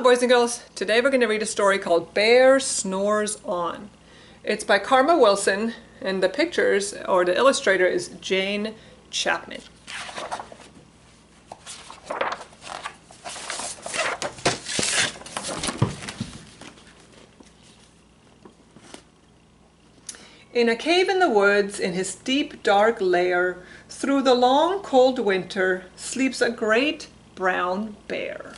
boys and girls. Today we're going to read a story called Bear Snores On. It's by Karma Wilson, and the pictures, or the illustrator, is Jane Chapman. In a cave in the woods, in his deep dark lair, through the long cold winter, sleeps a great brown bear.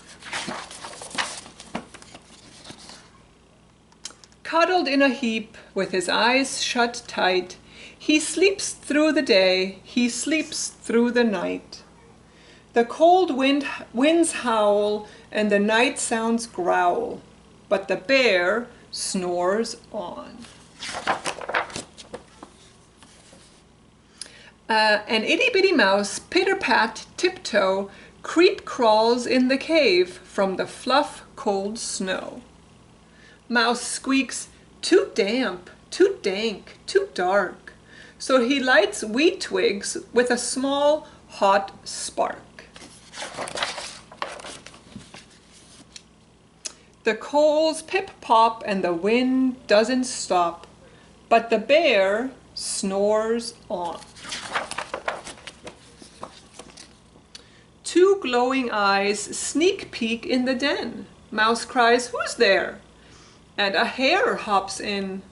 Cuddled in a heap, with his eyes shut tight, he sleeps through the day, he sleeps through the night. The cold winds howl, and the night sounds growl, but the bear snores on. An itty-bitty mouse, pitter-pat, tiptoe, creep-crawls in the cave from the fluff cold snow. Mouse squeaks, "Too damp, too dank, too dark," so he lights wheat twigs with a small hot spark. The coals pip-pop and the wind doesn't stop, but the bear snores on. Two glowing eyes sneak peek in the den. Mouse cries, "Who's there?" And a hare hops in.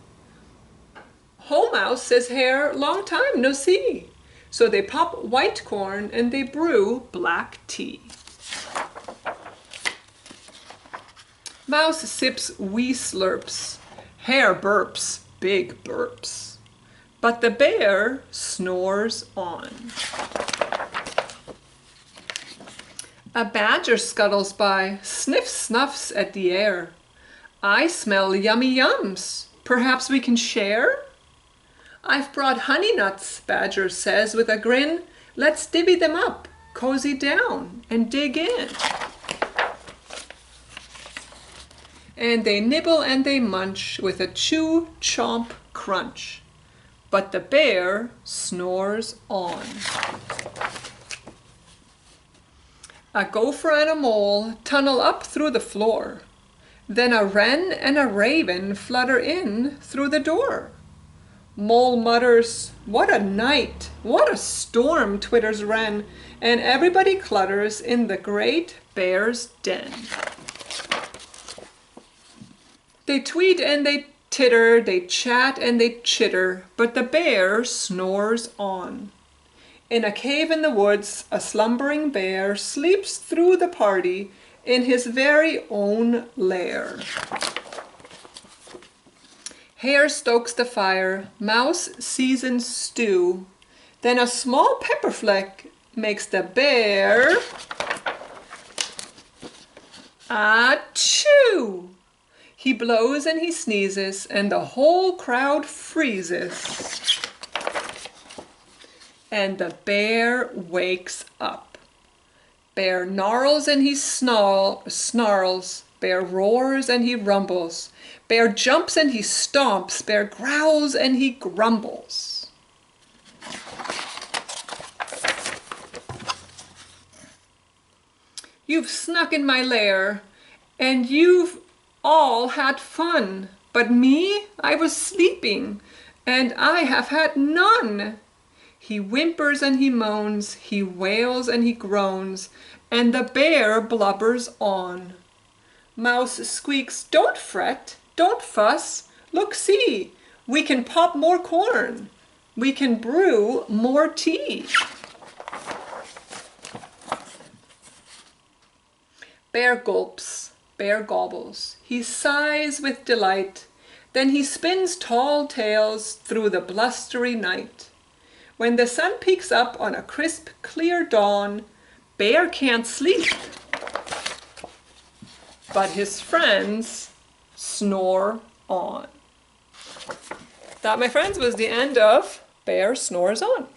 "Ho, Mouse," says Hare, "long time no see." So they pop white corn and they brew black tea. Mouse sips wee slurps. Hare burps, big burps. But the bear snores on. A badger scuttles by, sniff-snuffs at the air. "I smell yummy yums. Perhaps we can share?" "I've brought honey nuts," Badger says with a grin. "Let's divvy them up, cozy down, and dig in." And they nibble and they munch with a chew, chomp, crunch. But the bear snores on. A gopher and a mole tunnel up through the floor. Then a wren and a raven flutter in through the door. Mole mutters, "What a night! What a storm!" twitters wren, and everybody clutters in the great bear's den. They tweet and they titter, they chat and they chitter, but the bear snores on. In a cave in the woods, a slumbering bear sleeps through the party in his very own lair. Hare stokes the fire, Mouse seasons stew, then a small pepper fleck makes the bear achoo! He blows and he sneezes, and the whole crowd freezes. And the bear wakes up. Bear gnarls and he snarls. Bear roars and he rumbles. Bear jumps and he stomps. Bear growls and he grumbles. You've snuck in my lair, and you've all had fun. But me, I was sleeping, and I have had none. He whimpers and he moans, he wails and he groans, and the bear blubbers on. Mouse squeaks, "Don't fret, don't fuss, look see, we can pop more corn, we can brew more tea." Bear gulps, bear gobbles, he sighs with delight, then he spins tall tales through the blustery night. When the sun peeks up on a crisp, clear dawn, Bear can't sleep, but his friends snore on. That, my friends, was the end of Bear Snores On.